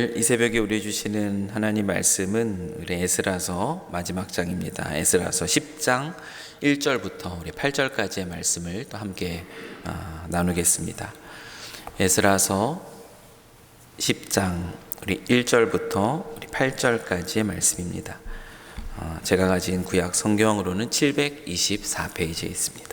이 새벽에 우리 주시는 하나님 말씀은 우리 에스라서 마지막 장입니다. 에스라서 10장 1절부터 우리 8절까지의 말씀을 또 함께 나누겠습니다. 에스라서 10장 우리 1절부터 우리 8절까지의 말씀입니다. 제가 가진 구약 성경으로는 724페이지에 있습니다.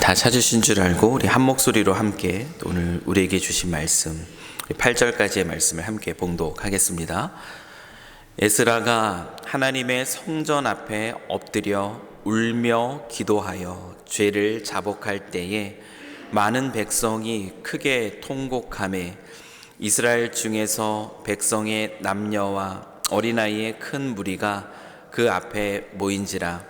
다 찾으신 줄 알고 우리 한 목소리로 함께 오늘 우리에게 주신 말씀 8절까지의 말씀을 함께 봉독하겠습니다. 에스라가 하나님의 성전 앞에 엎드려 울며 기도하여 죄를 자복할 때에 많은 백성이 크게 통곡하매 이스라엘 중에서 백성의 남녀와 어린아이의 큰 무리가 그 앞에 모인지라.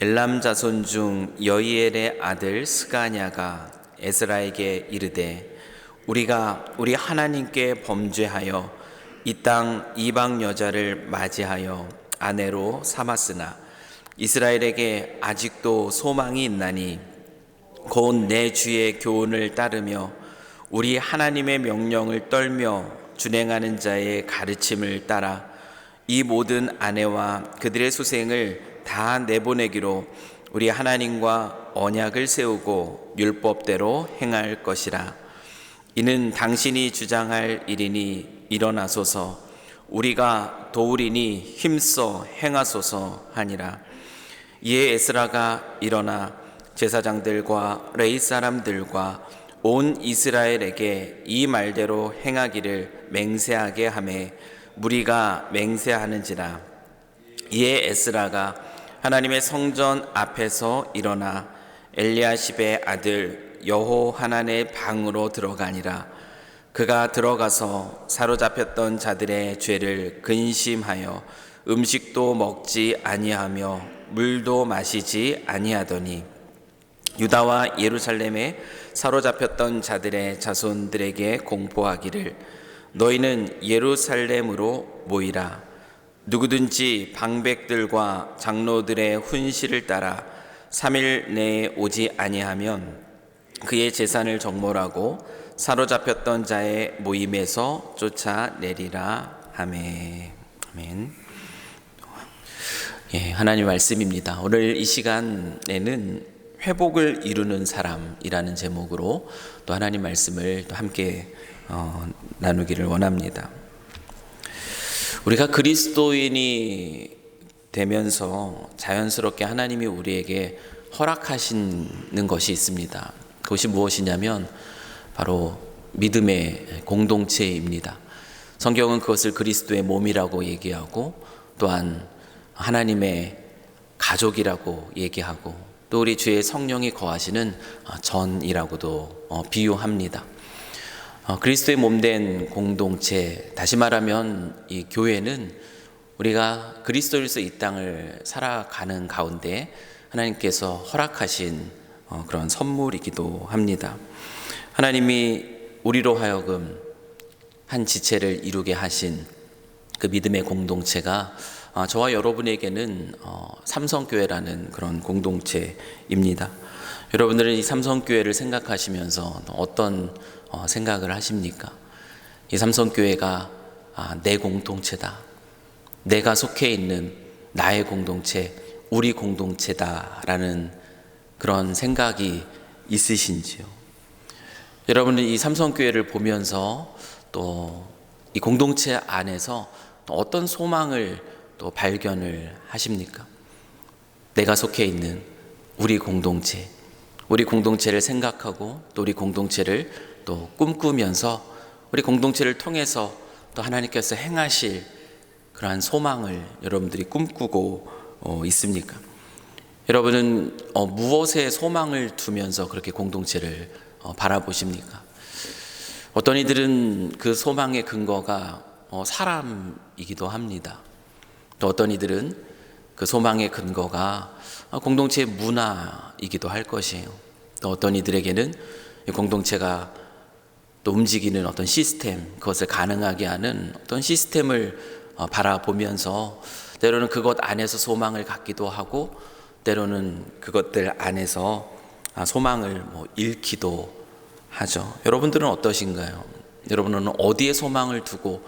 엘람 자손 중 여이엘의 아들 스가냐가 에스라에게 이르되 우리가 우리 하나님께 범죄하여 이 땅 이방 여자를 맞이하여 아내로 삼았으나 이스라엘에게 아직도 소망이 있나니 곧 내 주의 교훈을 따르며 우리 하나님의 명령을 떨며 준행하는 자의 가르침을 따라 이 모든 아내와 그들의 수생을 다 내보내기로 우리 하나님과 언약을 세우고 율법대로 행할 것이라. 이는 당신이 주장할 일이니 일어나소서 우리가 도우리니 힘써 행하소서 하니라. 이에 에스라가 일어나 제사장들과 레위 사람들과 온 이스라엘에게 이 말대로 행하기를 맹세하게 하매 무리가 맹세하는지라. 이에 에스라가 하나님의 성전 앞에서 일어나 엘리야십의 아들 여호하난의 방으로 들어가니라. 그가 들어가서 사로잡혔던 자들의 죄를 근심하여 음식도 먹지 아니하며 물도 마시지 아니하더니 유다와 예루살렘에 사로잡혔던 자들의 자손들에게 공포하기를 너희는 예루살렘으로 모이라. 누구든지 방백들과 장로들의 훈시를 따라 3일 내에 오지 아니하면 그의 재산을 정몰하고 사로잡혔던 자의 모임에서 쫓아내리라 하매. 아멘. 하나님 말씀입니다. 오늘 이 시간에는 회복을 이루는 사람이라는 제목으로 또 하나님 말씀을 또 함께 나누기를 원합니다. 우리가 그리스도인이 되면서 자연스럽게 하나님이 우리에게 허락하시는 것이 있습니다. 그것이 무엇이냐면 바로 믿음의 공동체입니다. 성경은 그것을 그리스도의 몸이라고 얘기하고 또한 하나님의 가족이라고 얘기하고 또 우리 주의 성령이 거하시는 전이라고도 비유합니다. 그리스도의 몸된 공동체, 다시 말하면 이 교회는 우리가 그리스도로서 이 땅을 살아가는 가운데 하나님께서 허락하신 그런 선물이기도 합니다. 하나님이 우리로 하여금 한 지체를 이루게 하신 그 믿음의 공동체가 저와 여러분에게는 삼성교회라는 그런 공동체입니다. 여러분들은 이 삼성교회를 생각하시면서 어떤 생각을 하십니까? 이 삼성교회가 내 공동체다. 내가 속해 있는 나의 공동체, 우리 공동체다라는 그런 생각이 있으신지요? 여러분은 이 삼성교회를 보면서 또 이 공동체 안에서 또 어떤 소망을 또 발견을 하십니까? 내가 속해 있는 우리 공동체, 우리 공동체를 생각하고 또 우리 공동체를 또 꿈꾸면서 우리 공동체를 통해서 또 하나님께서 행하실 그러한 소망을 여러분들이 꿈꾸고 있습니까? 여러분은 무엇에 소망을 두면서 그렇게 공동체를 바라보십니까? 어떤 이들은 그 소망의 근거가 사람이기도 합니다. 또 어떤 이들은 그 소망의 근거가 공동체의 문화이기도 할 것이에요. 또 어떤 이들에게는 공동체가 또 움직이는 어떤 시스템, 그것을 가능하게 하는 어떤 시스템을 바라보면서 때로는 그것 안에서 소망을 갖기도 하고 때로는 그것들 안에서 소망을 잃기도 하죠. 여러분들은 어떠신가요? 여러분은 어디에 소망을 두고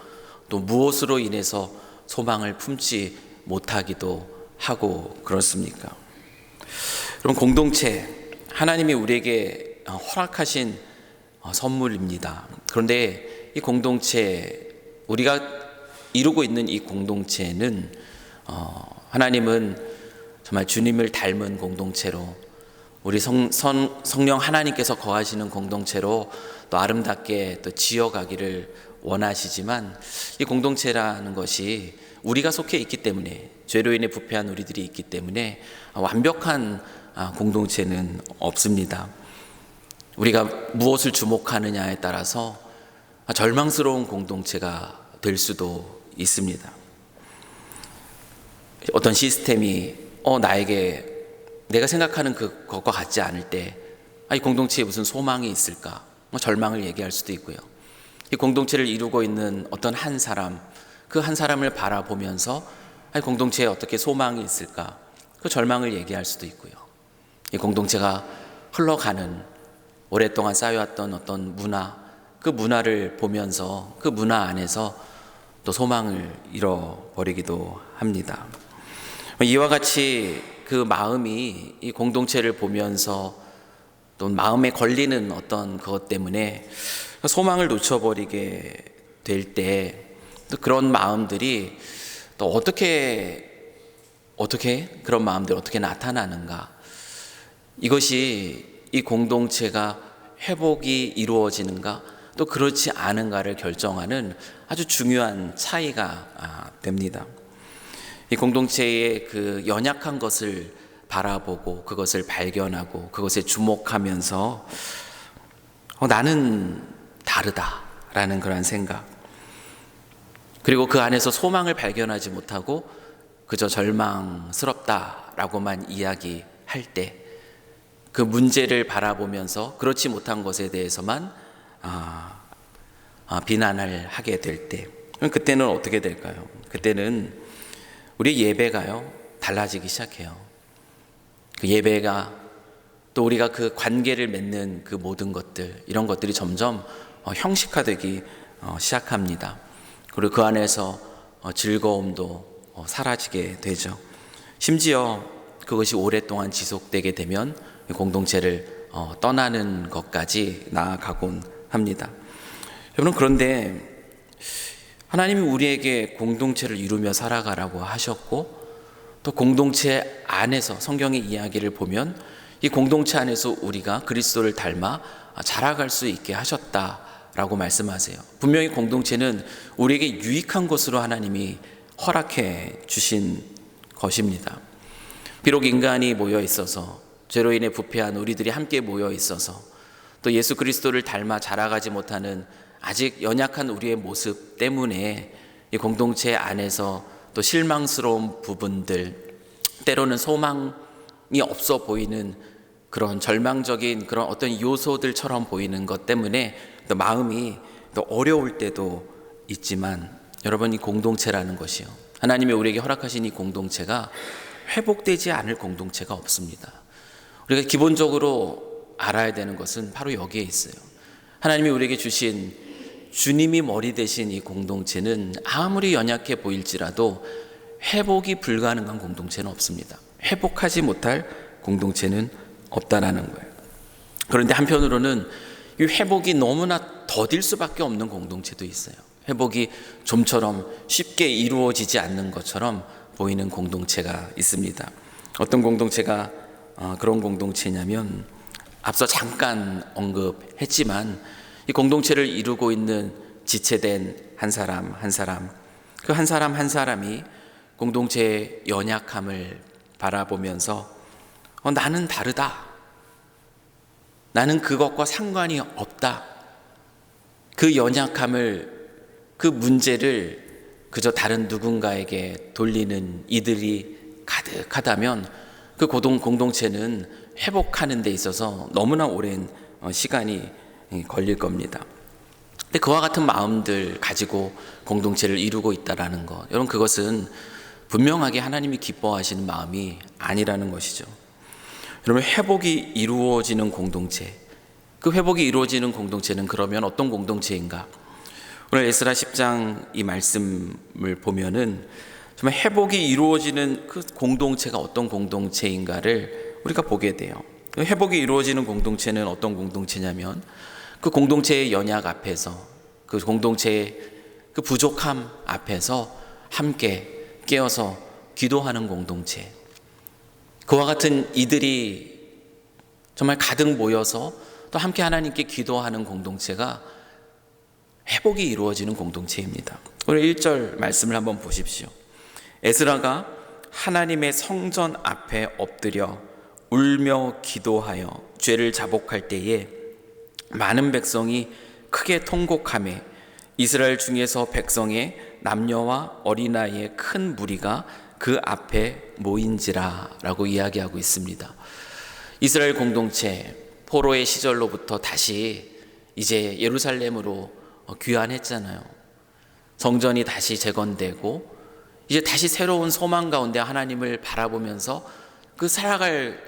또 무엇으로 인해서 소망을 품지 못하기도 하고 그렇습니까? 여러분, 공동체, 하나님이 우리에게 허락하신 선물입니다. 그런데 이 공동체, 우리가 이루고 있는 이 공동체는 하나님은 정말 주님을 닮은 공동체로, 우리 성령 하나님께서 거하시는 공동체로 또 아름답게 또 지어가기를 원하시지만, 이 공동체라는 것이 우리가 속해 있기 때문에, 죄로 인해 부패한 우리들이 있기 때문에 완벽한 공동체는 없습니다. 우리가 무엇을 주목하느냐에 따라서 절망스러운 공동체가 될 수도 있습니다. 어떤 시스템이 나에게 내가 생각하는 그것과 같지 않을 때 이 공동체에 무슨 소망이 있을까? 절망을 얘기할 수도 있고요. 이 공동체를 이루고 있는 어떤 한 사람, 그 한 사람을 바라보면서 공동체에 어떻게 소망이 있을까? 그 절망을 얘기할 수도 있고요. 이 공동체가 흘러가는 오랫동안 쌓여왔던 어떤 문화, 그 문화를 보면서 그 문화 안에서 또 소망을 잃어버리기도 합니다. 이와 같이 그 마음이 이 공동체를 보면서 또 마음에 걸리는 어떤 그것 때문에 소망을 놓쳐버리게 될 때 또 그런 마음들이 또 어떻게 그런 마음들이 어떻게 나타나는가, 이것이 이 공동체가 회복이 이루어지는가 또 그렇지 않은가를 결정하는 아주 중요한 차이가 됩니다. 이 공동체의 그 연약한 것을 바라보고 그것을 발견하고 그것에 주목하면서 나는 다르다라는 그런 생각, 그리고 그 안에서 소망을 발견하지 못하고 그저 절망스럽다라고만 이야기할 때, 그 문제를 바라보면서 그렇지 못한 것에 대해서만 비난을 하게 될 때, 그때는 어떻게 될까요? 그때는 우리 예배가요 달라지기 시작해요. 그 예배가 또 우리가 그 관계를 맺는 그 모든 것들, 이런 것들이 점점 형식화되기 시작합니다. 그리고 그 안에서 즐거움도 사라지게 되죠. 심지어 그것이 오랫동안 지속되게 되면 공동체를 떠나는 것까지 나아가곤 합니다. 여러분, 그런데 하나님이 우리에게 공동체를 이루며 살아가라고 하셨고, 또 공동체 안에서 성경의 이야기를 보면 이 공동체 안에서 우리가 그리스도를 닮아 자라갈 수 있게 하셨다라고 말씀하세요. 분명히 공동체는 우리에게 유익한 것으로 하나님이 허락해 주신 것입니다. 비록 인간이 모여 있어서, 죄로 인해 부패한 우리들이 함께 모여 있어서, 또 예수 그리스도를 닮아 자라가지 못하는 아직 연약한 우리의 모습 때문에 이 공동체 안에서 또 실망스러운 부분들, 때로는 소망이 없어 보이는 그런 절망적인 그런 어떤 요소들처럼 보이는 것 때문에 또 마음이 또 어려울 때도 있지만, 여러분, 이 공동체라는 것이요, 하나님이 우리에게 허락하신 이 공동체가 회복되지 않을 공동체가 없습니다. 우리가 기본적으로 알아야 되는 것은 바로 여기에 있어요. 하나님이 우리에게 주신 주님이 머리 되신 이 공동체는 아무리 연약해 보일지라도 회복이 불가능한 공동체는 없습니다. 회복하지 못할 공동체는 없다라는 거예요. 그런데 한편으로는 이 회복이 너무나 더딜 수밖에 없는 공동체도 있어요. 회복이 좀처럼 쉽게 이루어지지 않는 것처럼 보이는 공동체가 있습니다. 어떤 공동체가 그런 공동체냐면, 앞서 잠깐 언급했지만 이 공동체를 이루고 있는 지체된 한 사람 한 사람, 그 한 사람 한 사람이 공동체의 연약함을 바라보면서 나는 다르다, 나는 그것과 상관이 없다, 그 연약함을, 그 문제를 그저 다른 누군가에게 돌리는 이들이 가득하다면 그 공동체는 회복하는 데 있어서 너무나 오랜 시간이 걸릴 겁니다. 근데 그와 같은 마음들 가지고 공동체를 이루고 있다라는 것, 여러분 그것은 분명하게 하나님이 기뻐하시는 마음이 아니라는 것이죠. 여러분 회복이 이루어지는 공동체, 그 회복이 이루어지는 공동체는 그러면 어떤 공동체인가? 오늘 에스라 10장 이 말씀을 보면은 정말 회복이 이루어지는 그 공동체가 어떤 공동체인가를 우리가 보게 돼요. 그 회복이 이루어지는 공동체는 어떤 공동체냐면 그 공동체의 연약 앞에서, 그 공동체의 그 부족함 앞에서 함께 깨어서 기도하는 공동체, 그와 같은 이들이 정말 가득 모여서 또 함께 하나님께 기도하는 공동체가 회복이 이루어지는 공동체입니다. 오늘 1절 말씀을 한번 보십시오. 에스라가 하나님의 성전 앞에 엎드려 울며 기도하여 죄를 자복할 때에 많은 백성이 크게 통곡하며 이스라엘 중에서 백성의 남녀와 어린아이의 큰 무리가 그 앞에 모인지라 라고 이야기하고 있습니다. 이스라엘 공동체, 포로의 시절로부터 다시 이제 예루살렘으로 귀환했잖아요. 성전이 다시 재건되고 이제 다시 새로운 소망 가운데 하나님을 바라보면서 그 살아갈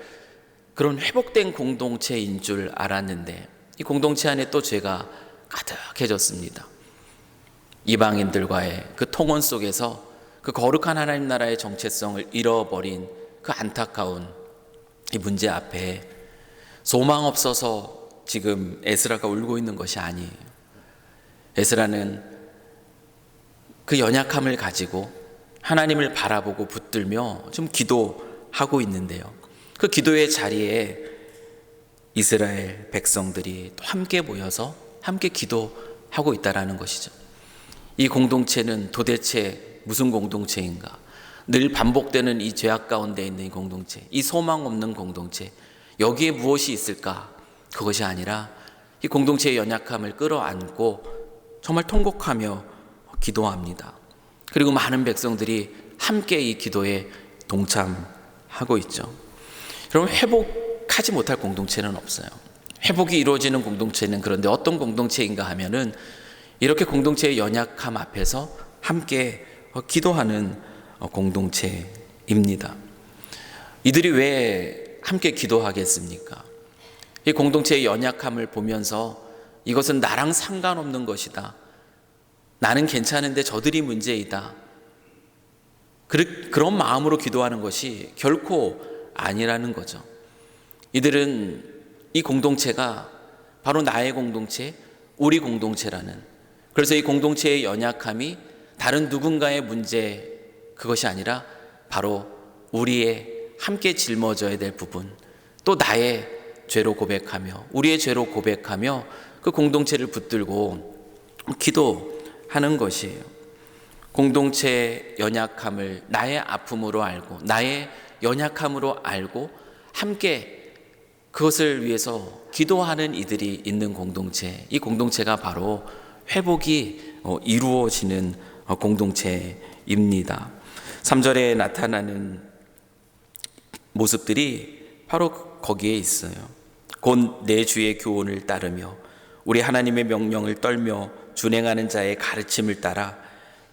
그런 회복된 공동체인 줄 알았는데 이 공동체 안에 또 죄가 가득해졌습니다. 이방인들과의 그 통혼 속에서 그 거룩한 하나님 나라의 정체성을 잃어버린 그 안타까운 이 문제 앞에 소망 없어서 지금 에스라가 울고 있는 것이 아니에요. 에스라는 그 연약함을 가지고 하나님을 바라보고 붙들며 좀 기도하고 있는데요. 그 기도의 자리에 이스라엘 백성들이 또 함께 모여서 함께 기도하고 있다라는 것이죠. 이 공동체는 도대체 무슨 공동체인가? 늘 반복되는 이 죄악 가운데 있는 이 공동체, 이 소망 없는 공동체, 여기에 무엇이 있을까? 그것이 아니라 이 공동체의 연약함을 끌어안고 정말 통곡하며 기도합니다. 그리고 많은 백성들이 함께 이 기도에 동참하고 있죠. 여러분, 회복하지 못할 공동체는 없어요. 회복이 이루어지는 공동체는 그런데 어떤 공동체인가 하면은 이렇게 공동체의 연약함 앞에서 함께 기도하는 공동체입니다. 이들이 왜 함께 기도하겠습니까? 이 공동체의 연약함을 보면서 이것은 나랑 상관없는 것이다. 나는 괜찮은데 저들이 문제이다. 그런 마음으로 기도하는 것이 결코 아니라는 거죠. 이들은 이 공동체가 바로 나의 공동체, 우리 공동체라는, 그래서 이 공동체의 연약함이 다른 누군가의 문제, 그것이 아니라 바로 우리의 함께 짊어져야 될 부분, 또 나의 죄로 고백하며 우리의 죄로 고백하며 그 공동체를 붙들고 기도하는 것이에요. 공동체의 연약함을 나의 아픔으로 알고 나의 연약함으로 알고 함께 그것을 위해서 기도하는 이들이 있는 공동체, 이 공동체가 바로 회복이 이루어지는 공동체입니다. 3절에 나타나는 모습들이 바로 거기에 있어요. 곧 내 주의 교훈을 따르며 우리 하나님의 명령을 떨며 준행하는 자의 가르침을 따라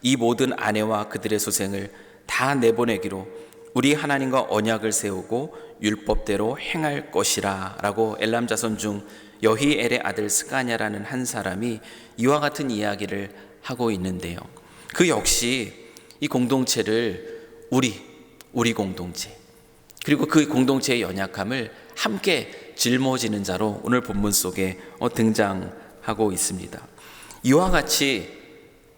이 모든 아내와 그들의 소생을 다 내보내기로 우리 하나님과 언약을 세우고 율법대로 행할 것이라 라고 엘람 자손 중 여히엘의 아들 스가냐라는 한 사람이 이와 같은 이야기를 하고 있는데요. 그 역시 이 공동체를 우리 공동체, 그리고 그 공동체의 연약함을 함께 짊어지는 자로 오늘 본문 속에 등장하고 있습니다. 이와 같이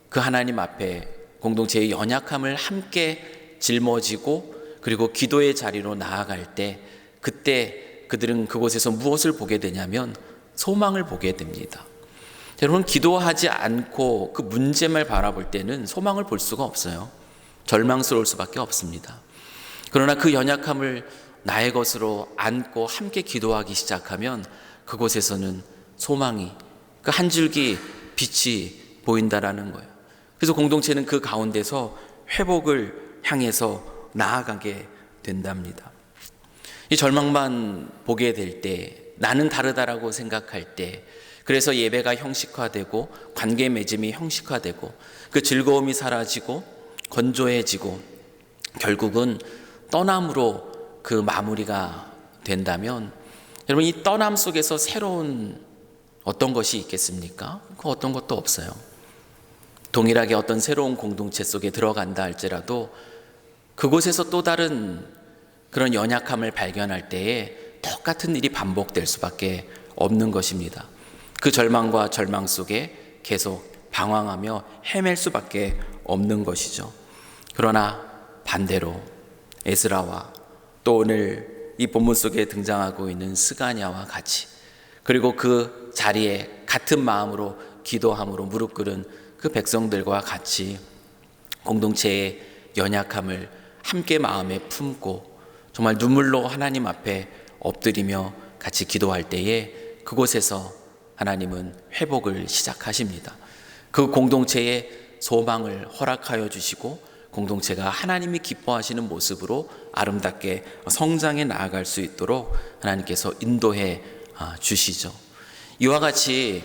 그 하나님 앞에 공동체의 연약함을 함께 짊어지고 그리고 기도의 자리로 나아갈 때, 그때 그들은 그곳에서 무엇을 보게 되냐면 소망을 보게 됩니다. 여러분, 기도하지 않고 그 문제만 바라볼 때는 소망을 볼 수가 없어요. 절망스러울 수밖에 없습니다. 그러나 그 연약함을 나의 것으로 안고 함께 기도하기 시작하면 그곳에서는 소망이, 그 한 줄기 빛이 보인다라는 거예요. 그래서 공동체는 그 가운데서 회복을 향해서 나아가게 된답니다. 이 절망만 보게 될 때, 나는 다르다라고 생각할 때, 그래서 예배가 형식화되고 관계 맺음이 형식화되고 그 즐거움이 사라지고 건조해지고 결국은 떠남으로 그 마무리가 된다면 여러분, 이 떠남 속에서 새로운 어떤 것이 있겠습니까? 그 어떤 것도 없어요. 동일하게 어떤 새로운 공동체 속에 들어간다 할지라도 그곳에서 또 다른 그런 연약함을 발견할 때에 똑같은 일이 반복될 수밖에 없는 것입니다. 그 절망과 절망 속에 계속 방황하며 헤맬 수밖에 없는 것이죠. 그러나 반대로 에스라와 또 오늘 이 본문 속에 등장하고 있는 스가냐와 같이, 그리고 그 자리에 같은 마음으로 기도함으로 무릎 꿇은 그 백성들과 같이 공동체의 연약함을 함께 마음에 품고 정말 눈물로 하나님 앞에 엎드리며 같이 기도할 때에 그곳에서 하나님은 회복을 시작하십니다. 그 공동체의 소망을 허락하여 주시고 공동체가 하나님이 기뻐하시는 모습으로 아름답게 성장해 나아갈 수 있도록 하나님께서 인도해 주시죠. 이와 같이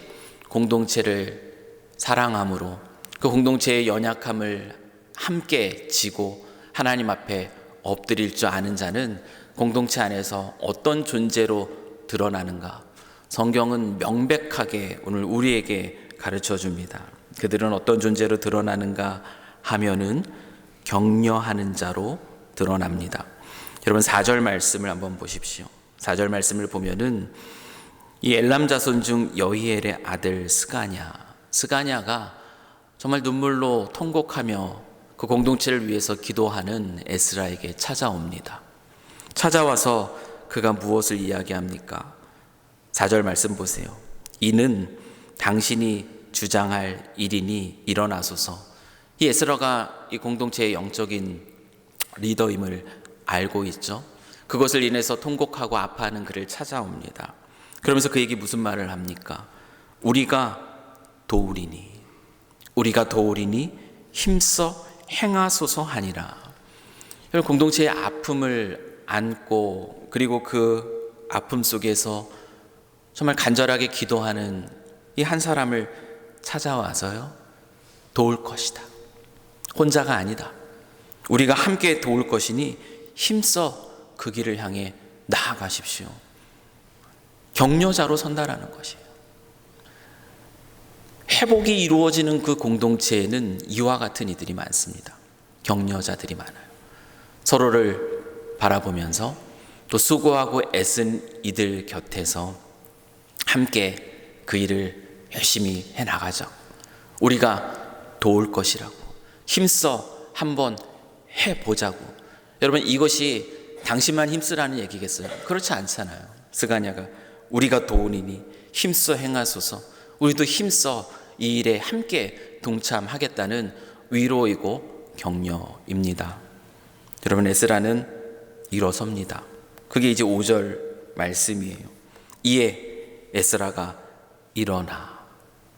공동체를 사랑함으로 그 공동체의 연약함을 함께 지고 하나님 앞에 엎드릴 줄 아는 자는 공동체 안에서 어떤 존재로 드러나는가, 성경은 명백하게 오늘 우리에게 가르쳐 줍니다. 그들은 어떤 존재로 드러나는가 하면은 격려하는 자로 드러납니다. 여러분 4절 말씀을 한번 보십시오. 4절 말씀을 보면은 이 엘람 자손 중 여히엘의 아들 스가냐가 정말 눈물로 통곡하며 그 공동체를 위해서 기도하는 에스라에게 찾아옵니다. 찾아와서 그가 무엇을 이야기합니까? 4절 말씀 보세요. 이는 당신이 주장할 일이니 일어나소서. 이 에스라가 이 공동체의 영적인 리더임을 알고 있죠. 그것을 인해서 통곡하고 아파하는 그를 찾아옵니다. 그러면서 그에게 무슨 말을 합니까? 우리가 도우리니 힘써 행하소서 하니라. 공동체의 아픔을 안고 그리고 그 아픔 속에서 정말 간절하게 기도하는 이 한 사람을 찾아와서요, 도울 것이다, 혼자가 아니다, 우리가 함께 도울 것이니 힘써 그 길을 향해 나아가십시오. 격려자로 선다라는 것이에요. 회복이 이루어지는 그 공동체에는 이와 같은 이들이 많습니다. 격려자들이 많아요. 서로를 바라보면서 또 수고하고 애쓴 이들 곁에서 함께 그 일을 열심히 해나가자. 우리가 도울 것이라고, 힘써 한번 해보자고. 여러분, 이것이 당신만 힘쓰라는 얘기겠어요? 그렇지 않잖아요. 스가냐가 우리가 도우리니 힘써 행하소서, 우리도 힘써 이 일에 함께 동참하겠다는 위로이고 격려입니다. 여러분, 에스라는 일어섭니다. 그게 이제 5절 말씀이에요. 이에 에스라가 일어나,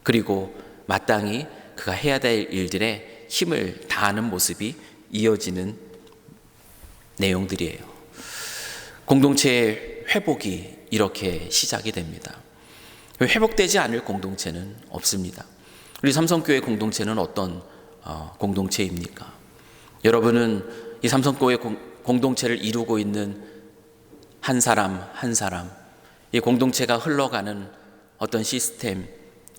그리고 마땅히 그가 해야 될 일들에 힘을 다하는 모습이 이어지는 내용들이에요. 공동체의 회복이 이렇게 시작이 됩니다. 회복되지 않을 공동체는 없습니다. 우리 삼성교회 공동체는 어떤 공동체입니까? 여러분은 이 삼성교회 공동체를 이루고 있는 한 사람 한 사람, 이 공동체가 흘러가는 어떤 시스템,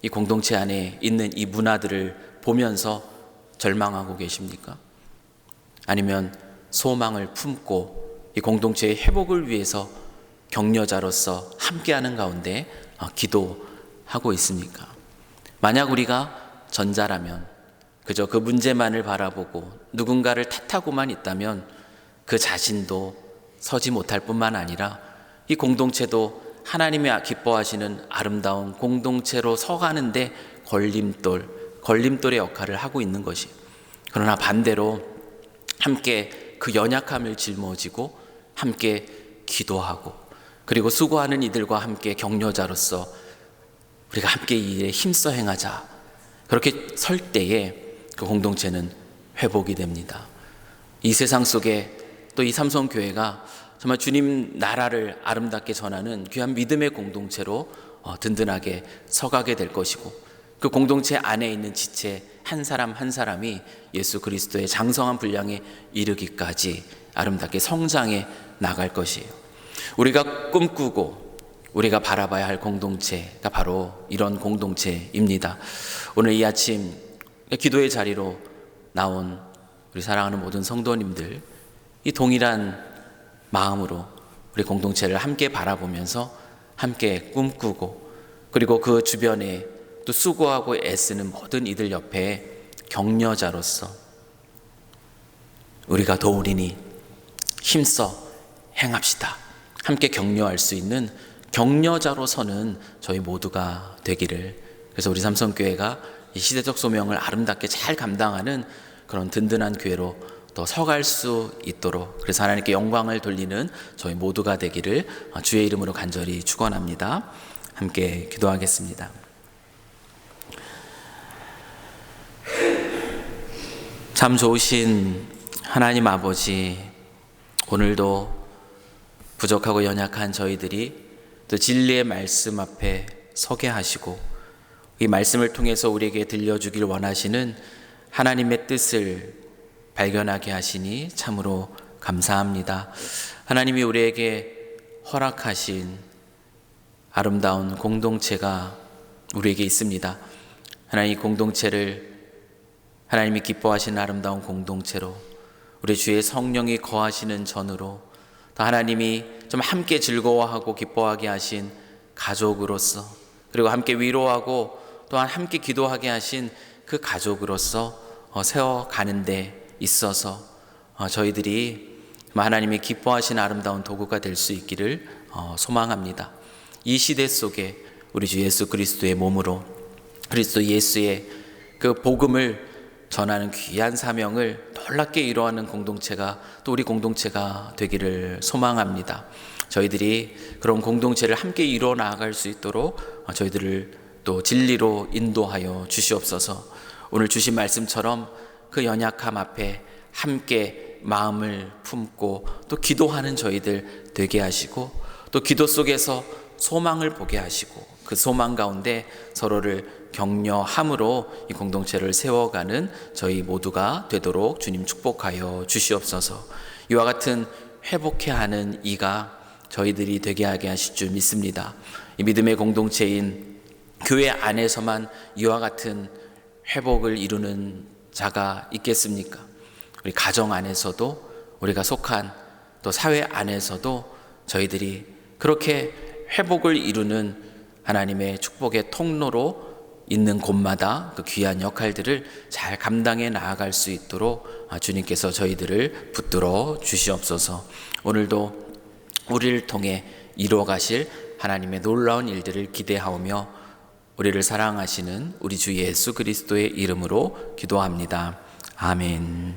이 공동체 안에 있는 이 문화들을 보면서 절망하고 계십니까? 아니면 소망을 품고 이 공동체의 회복을 위해서 격려자로서 함께하는 가운데 기도하고 있습니까? 만약 우리가 전자라면, 그저 그 문제만을 바라보고 누군가를 탓하고만 있다면 그 자신도 서지 못할 뿐만 아니라 이 공동체도 하나님이 기뻐하시는 아름다운 공동체로 서가는데 걸림돌의 역할을 하고 있는 것이. 그러나 반대로 함께 그 연약함을 짊어지고 함께 기도하고 그리고 수고하는 이들과 함께 격려자로서 우리가 함께 이 일에 힘써 행하자, 그렇게 설 때에 그 공동체는 회복이 됩니다. 이 세상 속에 또 이 삼성교회가 정말 주님 나라를 아름답게 전하는 귀한 믿음의 공동체로 든든하게 서가게 될 것이고, 그 공동체 안에 있는 지체 한 사람 한 사람이 예수 그리스도의 장성한 분량에 이르기까지 아름답게 성장해 나갈 것이에요. 우리가 꿈꾸고 우리가 바라봐야 할 공동체가 바로 이런 공동체입니다. 오늘 이 아침 기도의 자리로 나온 우리 사랑하는 모든 성도님들, 이 동일한 마음으로 우리 공동체를 함께 바라보면서 함께 꿈꾸고, 그리고 그 주변에 또 수고하고 애쓰는 모든 이들 옆에 격려자로서 우리가 도우리니 힘써 행합시다. 함께 격려할 수 있는 격려자로서는 저희 모두가 되기를, 그래서 우리 삼성교회가 이 시대적 소명을 아름답게 잘 감당하는 그런 든든한 교회로 또 서갈 수 있도록, 그래서 하나님께 영광을 돌리는 저희 모두가 되기를 주의 이름으로 간절히 축원합니다. 함께 기도하겠습니다. 참 좋으신 하나님 아버지, 오늘도 부족하고 연약한 저희들이 또 진리의 말씀 앞에 서게 하시고, 이 말씀을 통해서 우리에게 들려주길 원하시는 하나님의 뜻을 발견하게 하시니 참으로 감사합니다. 하나님이 우리에게 허락하신 아름다운 공동체가 우리에게 있습니다. 하나님, 이 공동체를 하나님이 기뻐하시는 아름다운 공동체로, 우리 주의 성령이 거하시는 전으로, 또 하나님이 좀 함께 즐거워하고 기뻐하게 하신 가족으로서, 그리고 함께 위로하고 또한 함께 기도하게 하신 그 가족으로서 세워가는 데 있어서 저희들이 하나님이 기뻐하시는 아름다운 도구가 될 수 있기를 소망합니다. 이 시대 속에 우리 주 예수 그리스도의 몸으로 그리스도 예수의 그 복음을 전하는 귀한 사명을 놀랍게 이루어가는 공동체가 또 우리 공동체가 되기를 소망합니다. 저희들이 그런 공동체를 함께 이루어 나아갈 수 있도록 저희들을 또 진리로 인도하여 주시옵소서. 오늘 주신 말씀처럼 그 연약함 앞에 함께 마음을 품고 또 기도하는 저희들 되게 하시고, 또 기도 속에서 소망을 보게 하시고, 그 소망 가운데 서로를 격려함으로 이 공동체를 세워가는 저희 모두가 되도록 주님 축복하여 주시옵소서. 이와 같은 회복해야 하는 이가 저희들이 되게 하게 하실 줄 믿습니다. 이 믿음의 공동체인 교회 안에서만 이와 같은 회복을 이루는 자가 있겠습니까? 우리 가정 안에서도, 우리가 속한 또 사회 안에서도 저희들이 그렇게 회복을 이루는 하나님의 축복의 통로로 있는 곳마다 그 귀한 역할들을 잘 감당해 나아갈 수 있도록 주님께서 저희들을 붙들어 주시옵소서. 오늘도 우리를 통해 이루어 가실 하나님의 놀라운 일들을 기대하오며 우리를 사랑하시는 우리 주 예수 그리스도의 이름으로 기도합니다. 아멘.